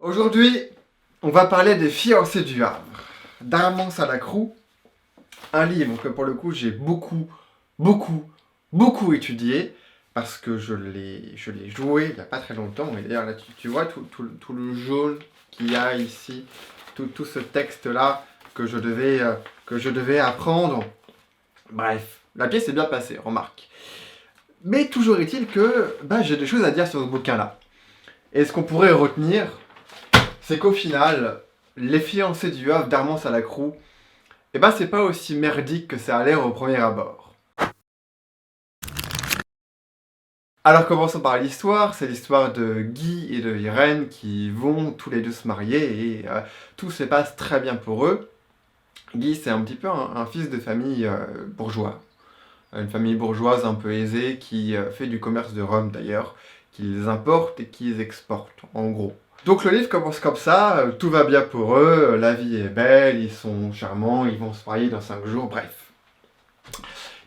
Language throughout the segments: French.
Aujourd'hui, on va parler des fiancés du Havre, d'Armand Salacrou, un livre que pour le coup j'ai beaucoup étudié, parce que je l'ai joué il n'y a pas très longtemps, et d'ailleurs là tu vois tout le jaune qu'il y a ici, tout ce texte-là que je devais apprendre. Bref, la pièce est bien passée, remarque. Mais toujours est-il que j'ai des choses à dire sur ce bouquin-là. Et ce qu'on pourrait retenir, c'est qu'au final, les fiancés du Havre d'Armand Salacrou, c'est pas aussi merdique que ça a l'air au premier abord. Alors commençons par l'histoire, c'est l'histoire de Guy et de Irène qui vont tous les deux se marier et tout se passe très bien pour eux. Guy, c'est un petit peu un fils de famille bourgeois. Une famille bourgeoise un peu aisée qui fait du commerce de rhum d'ailleurs, qu'ils importent et qu'ils exportent, en gros. Donc le livre commence comme ça, tout va bien pour eux, la vie est belle, ils sont charmants, ils vont se marier dans 5 jours, bref.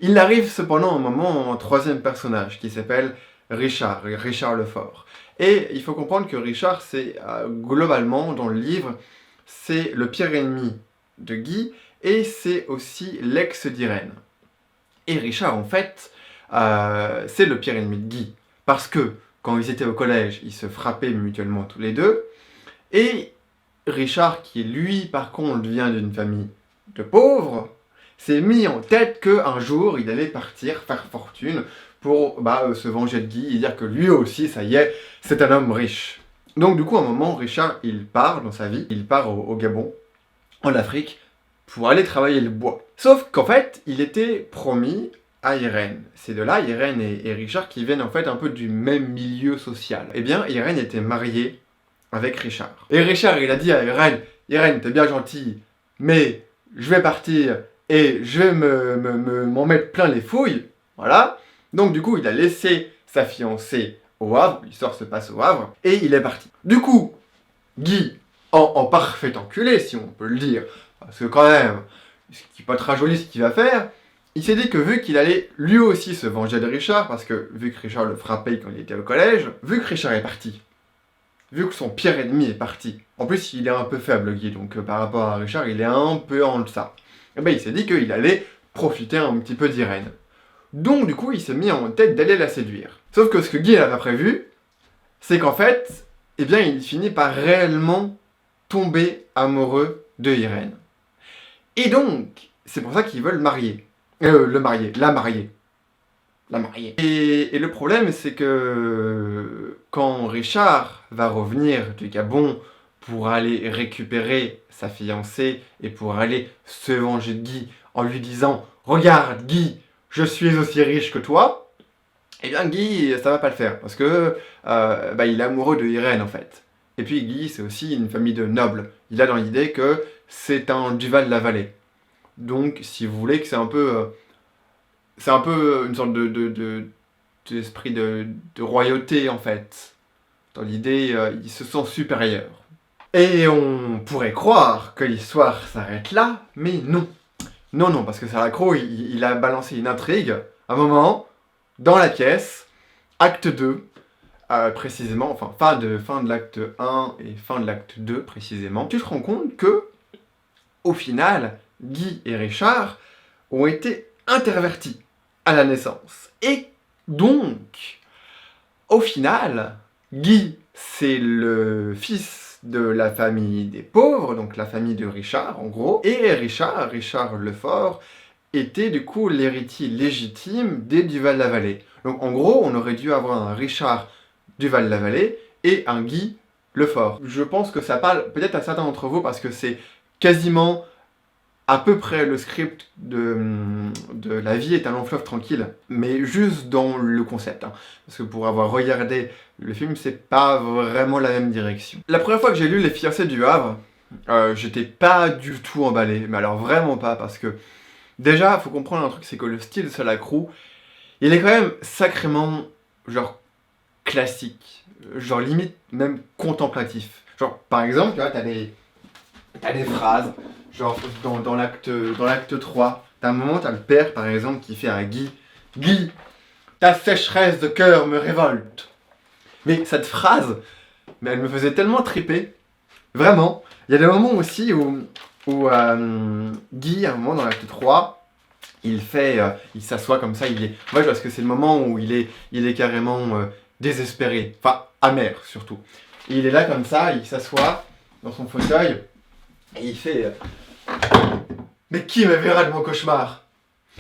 Il arrive cependant un moment un troisième personnage qui s'appelle Richard Lefort. Et il faut comprendre que Richard, c'est globalement, dans le livre, c'est le pire ennemi de Guy et c'est aussi l'ex d'Irène. Et Richard, en fait, c'est le pire ennemi de Guy. Parce que, quand ils étaient au collège, ils se frappaient mutuellement tous les deux. Et Richard, qui lui, par contre, vient d'une famille de pauvres, s'est mis en tête qu'un jour, il allait partir faire fortune pour se venger de Guy et dire que lui aussi, ça y est, c'est un homme riche. Donc du coup, à un moment, Richard, il part dans sa vie, il part au Gabon, en Afrique, pour aller travailler le bois. Sauf qu'en fait, il était promis à Irène. C'est de là, Irène et Richard, qui viennent en fait un peu du même milieu social. Eh bien, Irène était mariée avec Richard. Et Richard, il a dit à Irène, Irène, t'es bien gentille, mais je vais partir et je vais m'en mettre plein les fouilles. Voilà. Donc du coup, il a laissé sa fiancée au Havre, l'histoire se passe au Havre, et il est parti. Du coup, Guy, en parfait enculé, si on peut le dire, parce que quand même, ce qui n'est pas très joli ce qu'il va faire, il s'est dit que vu qu'il allait lui aussi se venger de Richard, parce que vu que Richard le frappait quand il était au collège, vu que Richard est parti, vu que son pire ennemi est parti, en plus il est un peu faible Guy, donc par rapport à Richard, il est un peu en deçà, et il s'est dit qu'il allait profiter un petit peu d'Irène. Donc du coup, il s'est mis en tête d'aller la séduire. Sauf que ce que Guy n'a pas prévu, c'est qu'en fait, il finit par réellement tomber amoureux de Irène. Et donc, c'est pour ça qu'ils veulent la marier. Et le problème, c'est que quand Richard va revenir du Gabon pour aller récupérer sa fiancée et pour aller se venger de Guy en lui disant « Regarde Guy, je suis aussi riche que toi », eh bien Guy, ça va pas le faire, parce que il est amoureux de Irène en fait. Et puis Guy, c'est aussi une famille de nobles. Il a dans l'idée que c'est un Duval-la-Vallée. Donc, si vous voulez, que c'est un peu une sorte d'esprit de royauté en fait. Dans l'idée, il se sent supérieur. Et on pourrait croire que l'histoire s'arrête là, mais non. Non, parce que Salacrou, il a balancé une intrigue, un moment, dans la pièce, acte 2, précisément, enfin fin de l'acte 1 et fin de l'acte 2 précisément. Tu te rends compte que, au final, Guy et Richard ont été intervertis à la naissance. Et donc, au final, Guy, c'est le fils de la famille des pauvres, donc la famille de Richard en gros, et Richard Lefort, était du coup l'héritier légitime des Duval-la-Vallée. Donc en gros, on aurait dû avoir un Richard Duval-la-Vallée et un Guy Lefort. Je pense que ça parle peut-être à certains d'entre vous parce que c'est quasiment à peu près le script de La vie est un long fleuve tranquille, mais juste dans le concept. Parce que pour avoir regardé le film, c'est pas vraiment la même direction. La première fois que j'ai lu Les fiancés du Havre, j'étais pas du tout emballé, mais alors vraiment pas, parce que déjà, faut comprendre un truc, c'est que le style de Salacrou, il est quand même sacrément, genre, classique, genre limite même contemplatif. Genre, par exemple, tu vois, t'as des phrases, genre dans l'acte 3, t'as un moment, t'as le père par exemple qui fait à Guy « Guy, ta sécheresse de cœur me révolte ». Mais cette phrase, elle me faisait tellement triper Vraiment. Il y a des moments aussi où Guy, à un moment dans l'acte 3, il s'assoit comme ça, moi je pense que c'est le moment où il est carrément désespéré, enfin amer surtout. Et il est là comme ça, il s'assoit dans son fauteuil, et il fait mais qui me verra de mon cauchemar?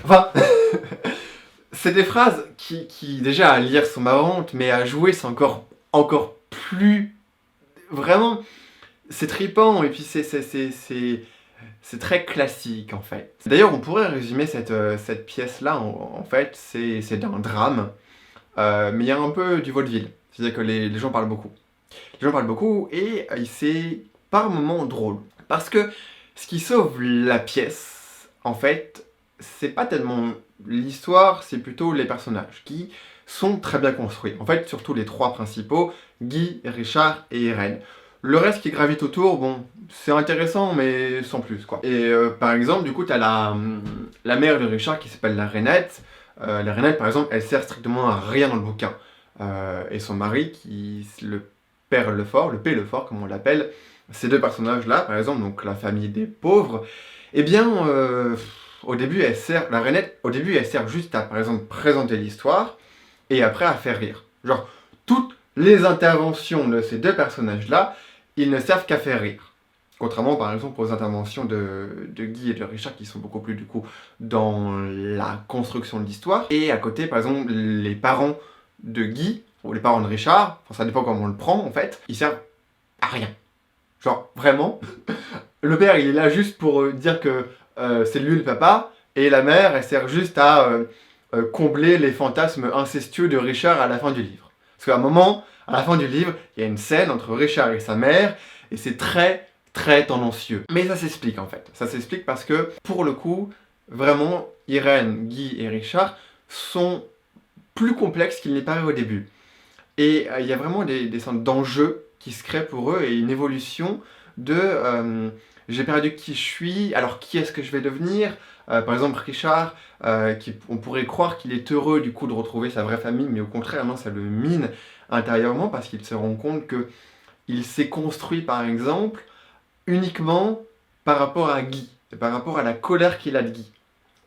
Enfin, c'est des phrases qui déjà à lire sont marrantes, mais à jouer c'est encore plus... Vraiment, c'est trippant, et puis c'est très classique en fait. D'ailleurs, on pourrait résumer cette pièce-là, en fait, c'est d'un drame, mais il y a un peu du vaudeville. C'est-à-dire que les gens parlent beaucoup. Les gens parlent beaucoup, et c'est par moments drôle. Parce que ce qui sauve la pièce, en fait, c'est pas tellement l'histoire, c'est plutôt les personnages, qui sont très bien construits. En fait, surtout les trois principaux, Guy, Richard et Irène. Le reste qui gravite autour, bon, c'est intéressant, mais sans plus, quoi. Et par exemple, du coup, t'as la mère de Richard qui s'appelle la Rainette. La Rainette, par exemple, elle sert strictement à rien dans le bouquin. Et son mari, le père Lefort, le P. Lefort, comme on l'appelle, ces deux personnages-là, par exemple, donc la famille des pauvres, eh bien, au début, la Rainette, au début, elle sert juste à, par exemple, présenter l'histoire, et après à faire rire. Genre, toutes les interventions de ces deux personnages-là, ils ne servent qu'à faire rire. Contrairement par exemple aux interventions de Guy et de Richard qui sont beaucoup plus du coup dans la construction de l'histoire. Et à côté par exemple les parents de Guy, ou les parents de Richard, enfin ça dépend comment on le prend en fait, ils servent à rien. Genre vraiment, le père il est là juste pour dire que c'est lui le papa, et la mère elle sert juste à combler les fantasmes incestueux de Richard à la fin du livre. Parce qu'à un moment, à la fin du livre, il y a une scène entre Richard et sa mère, et c'est très, très tendancieux. Mais ça s'explique en fait. Ça s'explique parce que, pour le coup, vraiment, Irène, Guy et Richard sont plus complexes qu'il n'est paraît au début. Et il y a vraiment des sortes d'enjeux qui se créent pour eux, et une évolution de j'ai perdu qui je suis, alors qui est-ce que je vais devenir? Par exemple, Richard, on pourrait croire qu'il est heureux du coup de retrouver sa vraie famille, mais au contraire, non, ça le mine intérieurement parce qu'il se rend compte que il s'est construit, par exemple, uniquement par rapport à Guy, et par rapport à la colère qu'il a de Guy.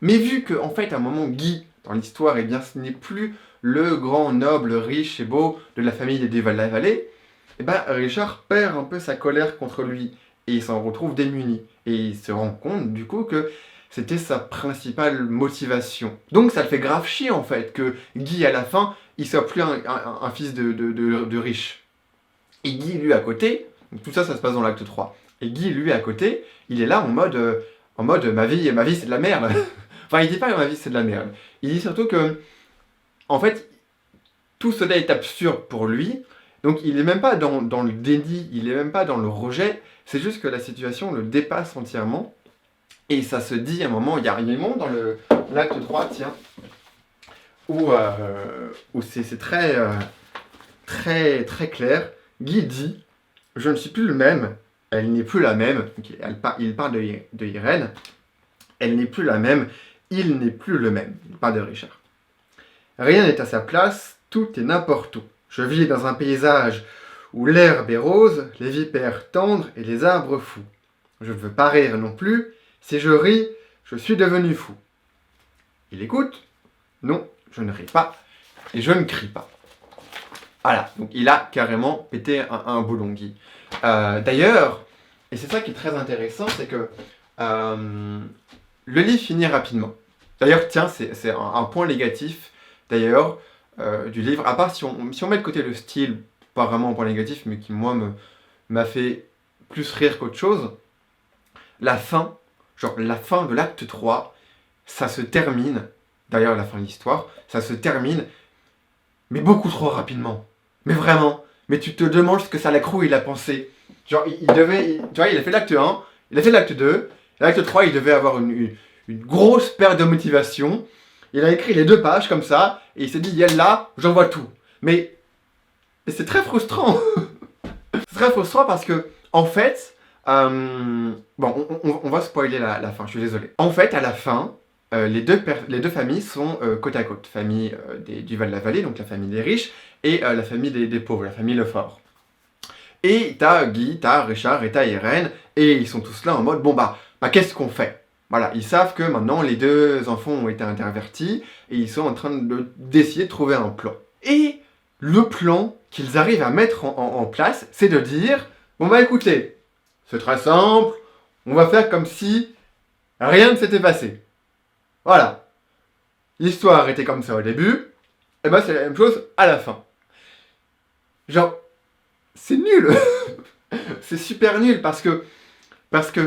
Mais vu que, en fait, à un moment, Guy, dans l'histoire, eh bien, ce n'est plus le grand noble, riche et beau de la famille des Duval-la-Vallée, eh ben, Richard perd un peu sa colère contre lui, et il s'en retrouve démuni. Et il se rend compte, du coup, que c'était sa principale motivation. Donc ça le fait grave chier, en fait, que Guy, à la fin, il soit plus un fils de riche. Et Guy, lui, à côté, donc tout ça, ça se passe dans l'acte 3. Et Guy, lui, à côté, il est là en mode ma vie c'est de la merde. Enfin, il dit pas ma vie c'est de la merde. Il dit surtout que, en fait, tout cela est absurde pour lui. Donc il est même pas dans le déni, il est même pas dans le rejet. C'est juste que la situation le dépasse entièrement. Et ça se dit à un moment, il y a un moment dans l'acte 3, tiens, où c'est très, très, très clair. Guy dit, je ne suis plus le même, elle n'est plus la même. Donc, il parle de Irène, elle n'est plus la même, il n'est plus le même. Il parle de Richard. Rien n'est à sa place, tout est n'importe où. Je vis dans un paysage où l'herbe est rose, les vipères tendres et les arbres fous. Je ne veux pas rire non plus, si je ris, je suis devenu fou. Il écoute, non, je ne ris pas, et je ne crie pas. Voilà, donc il a carrément pété un boulon, Guy. D'ailleurs, et c'est ça qui est très intéressant, c'est que le livre finit rapidement. D'ailleurs, tiens, c'est un point négatif, d'ailleurs, du livre, à part si on met de côté le style, pas vraiment un point négatif, mais qui, moi, m'a fait plus rire qu'autre chose, la fin de l'acte 3, ça se termine, d'ailleurs la fin de l'histoire, ça se termine, mais beaucoup trop rapidement. Mais vraiment, mais tu te demandes ce que Salacrou il a pensé. Genre, tu vois, il a fait l'acte 1, il a fait l'acte 2, l'acte 3, il devait avoir une grosse perte de motivation. Il a écrit les 2 pages comme ça, et il s'est dit, là, j'envoie tout. Mais c'est très frustrant. C'est très frustrant parce que, en fait, bon, on va spoiler la fin, je suis désolé. En fait, à la fin, les deux familles sont côte à côte. Famille du Val-de-la-Vallée, donc la famille des riches, et la famille des pauvres, la famille Lefort. Et t'as Guy, t'as Richard et t'as Irène, et ils sont tous là en mode, bon bah qu'est-ce qu'on fait? Voilà, ils savent que maintenant les deux enfants ont été intervertis, et ils sont en train d'essayer de trouver un plan. Et le plan qu'ils arrivent à mettre en place, c'est de dire, bon bah écoutez, c'est très simple, on va faire comme si rien ne s'était passé. Voilà. L'histoire était comme ça au début, et ben c'est la même chose à la fin. Genre, c'est nul. C'est super nul parce que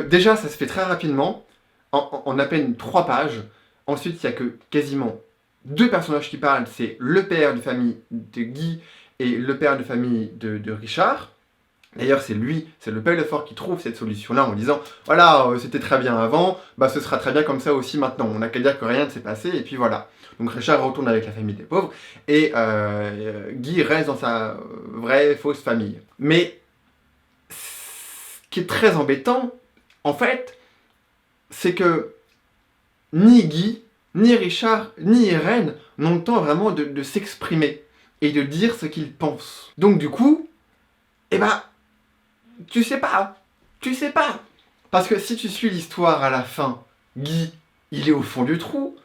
déjà ça se fait très rapidement, en à peine 3 pages. Ensuite il n'y a que quasiment 2 personnages qui parlent, c'est le père de famille de Guy et le père de famille de Richard. D'ailleurs c'est lui, c'est le père Lefort qui trouve cette solution-là en disant voilà, c'était très bien avant, bah ce sera très bien comme ça aussi maintenant, on n'a qu'à dire que rien ne s'est passé et puis voilà. Donc Richard retourne avec la famille des pauvres et Guy reste dans sa vraie fausse famille. Mais ce qui est très embêtant, en fait, c'est que ni Guy, ni Richard, ni Irène n'ont le temps vraiment de s'exprimer et de dire ce qu'ils pensent. Donc du coup, eh ben, tu sais pas. Parce que si tu suis l'histoire à la fin, Guy, il est au fond du trou.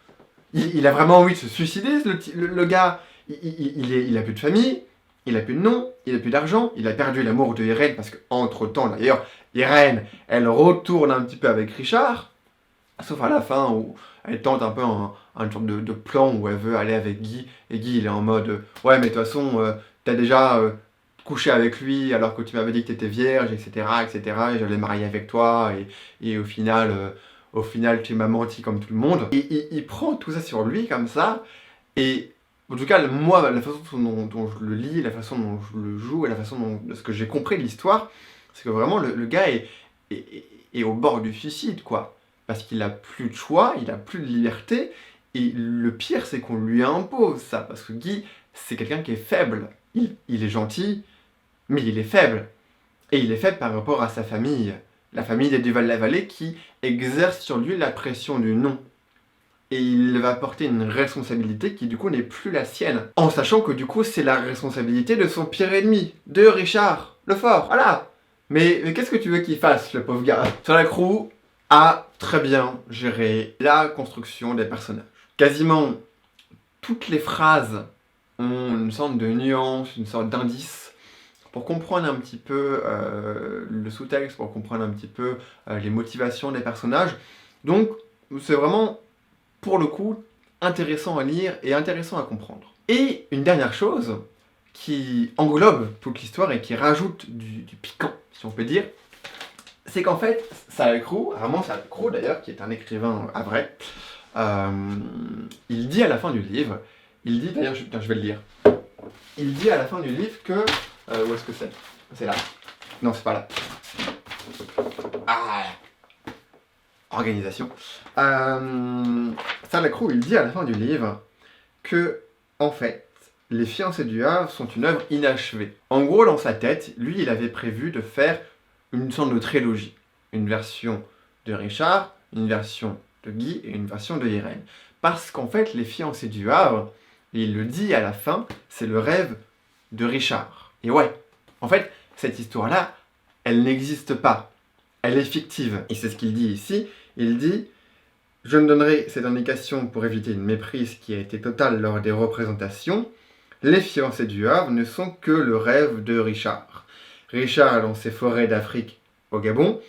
Il a vraiment envie de se suicider, le gars. Il a plus de famille, il a plus de nom, il a plus d'argent, il a perdu l'amour de Irène parce qu'entre temps, d'ailleurs, Irène, elle retourne un petit peu avec Richard. Sauf à la fin où elle tente un peu un genre de plan où elle veut aller avec Guy. Et Guy, il est en mode ouais, mais de toute façon, t'as déjà couché avec lui alors que tu m'avais dit que t'étais vierge, etc., etc. Et j'allais marier avec toi. Et au final, tu m'as menti comme tout le monde. Et il prend tout ça sur lui comme ça. Et en tout cas, moi, la façon dont je le lis, la façon dont je le joue et la façon dont ce que j'ai compris de l'histoire, c'est que vraiment le gars est au bord du suicide, quoi. Parce qu'il a plus de choix, il a plus de liberté, et le pire c'est qu'on lui impose ça, parce que Guy c'est quelqu'un qui est faible, il est gentil, mais il est faible, et il est faible par rapport à sa famille, la famille des Duval-la-Vallée qui exerce sur lui la pression du non. Et il va porter une responsabilité qui du coup n'est plus la sienne, en sachant que du coup c'est la responsabilité de son pire ennemi, de Richard Lefort, voilà. Mais qu'est-ce que tu veux qu'il fasse, le pauvre gars? Sur la crew, a très bien géré la construction des personnages. Quasiment toutes les phrases ont une sorte de nuance, une sorte d'indice pour comprendre un petit peu le sous-texte, pour comprendre un petit peu les motivations des personnages. Donc c'est vraiment, pour le coup, intéressant à lire et intéressant à comprendre. Et une dernière chose qui englobe toute l'histoire et qui rajoute du piquant, si on peut dire, c'est qu'en fait, Salacrou, Ramon Salacrou d'ailleurs, qui est un écrivain à vrai, il dit à la fin du livre, il dit, d'ailleurs, je vais le lire, il dit à la fin du livre que, où est-ce que c'est? C'est là. Non, c'est pas là. Ah, organisation. Salacrou, il dit à la fin du livre que, en fait, Les Fiancés du Havre sont une œuvre inachevée. En gros, dans sa tête, lui, il avait prévu de faire une sorte de trilogie. Une version de Richard, une version de Guy et une version de Irène. Parce qu'en fait, Les Fiancés du Havre, et il le dit à la fin, c'est le rêve de Richard. Et ouais, en fait, cette histoire-là, elle n'existe pas. Elle est fictive. Et c'est ce qu'il dit ici. Il dit « Je ne donnerai cette indication pour éviter une méprise qui a été totale lors des représentations. Les Fiancés du Havre ne sont que le rêve de Richard. Richard, dans ses forêts d'Afrique au Gabon,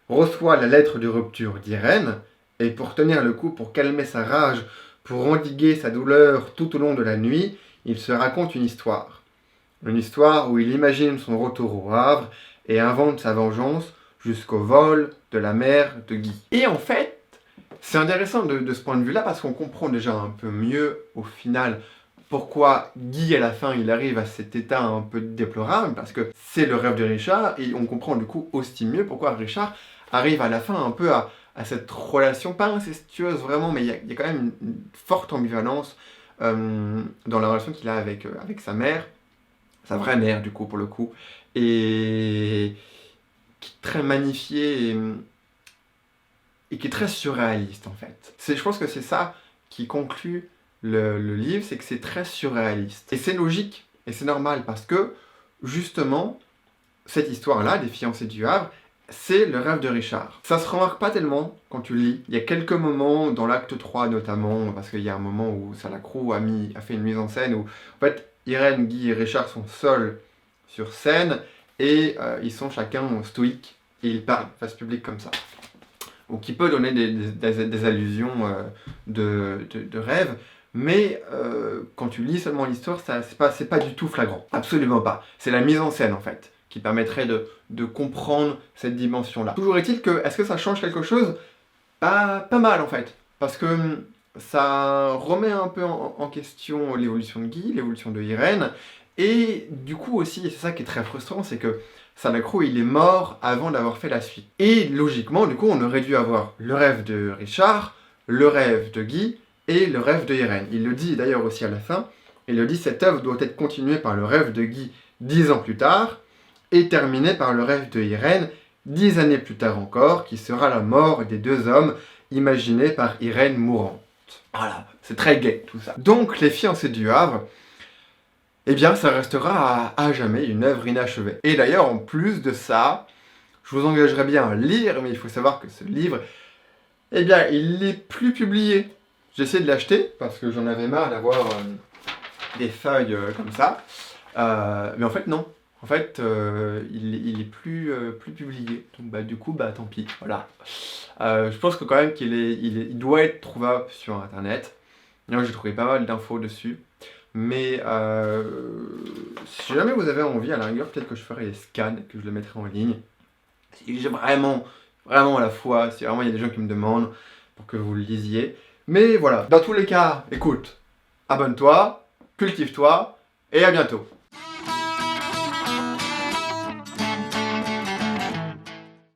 reçoit la lettre de rupture d'Irène, et pour tenir le coup, pour calmer sa rage, pour endiguer sa douleur tout au long de la nuit, il se raconte une histoire. Une histoire où il imagine son retour au Havre et invente sa vengeance jusqu'au vol de la mère de Guy. Et en fait, c'est intéressant de ce point de vue-là parce qu'on comprend déjà un peu mieux au final pourquoi Guy à la fin il arrive à cet état un peu déplorable, parce que c'est le rêve de Richard, et on comprend du coup aussi mieux pourquoi Richard arrive à la fin un peu à cette relation, pas incestueuse vraiment, mais il y a quand même une forte ambivalence dans la relation qu'il a avec sa mère, sa vraie mère du coup pour le coup, et qui est très magnifiée et qui est très surréaliste en fait. Je pense que c'est ça qui conclut le livre, c'est que c'est très surréaliste. Et c'est logique, et c'est normal, parce que, justement, cette histoire-là, des fiancés du Havre, c'est le rêve de Richard. Ça se remarque pas tellement quand tu le lis. Il y a quelques moments, dans l'acte 3 notamment, parce qu'il y a un moment où Salacrou a fait une mise en scène où, en fait, Irène, Guy et Richard sont seuls sur scène et ils sont chacun stoïques et ils parlent face publique comme ça. Ou qui peut donner des allusions de rêve, mais quand tu lis seulement l'histoire, c'est pas du tout flagrant. Absolument pas. C'est la mise en scène en fait qui permettrait de comprendre cette dimension-là. Toujours est-il que, est-ce que ça change quelque chose? Pas mal en fait. Parce que ça remet un peu en question l'évolution de Guy, l'évolution de Irène, et du coup aussi, et c'est ça qui est très frustrant, c'est que Salacrou, il est mort avant d'avoir fait la suite. Et logiquement, du coup, on aurait dû avoir le rêve de Richard, le rêve de Guy, et le rêve de Irène. Il le dit d'ailleurs aussi à la fin, il le dit, cette œuvre doit être continuée par le rêve de Guy 10 ans plus tard, et terminée par le rêve de Irène 10 années plus tard encore, qui sera la mort des deux hommes imaginés par Irène mourante. Voilà, c'est très gai tout ça. Donc les fiancés du Havre, eh bien ça restera à jamais une œuvre inachevée. Et d'ailleurs, en plus de ça, je vous engagerais bien à lire, mais il faut savoir que ce livre, eh bien il n'est plus publié. J'ai essayé de l'acheter, parce que j'en avais marre d'avoir des feuilles comme ça. Mais en fait non. En fait, il est plus publié. Donc du coup, tant pis. Voilà. Je pense que quand même il doit être trouvable sur internet. Moi, j'ai trouvé pas mal d'infos dessus. Mais si jamais vous avez envie, à la rigueur, peut-être que je ferai des scans, que je le mettrai en ligne. Si j'ai vraiment à la fois, si vraiment il y a des gens qui me demandent pour que vous le lisiez. Mais voilà, dans tous les cas, écoute, abonne-toi, cultive-toi, et à bientôt.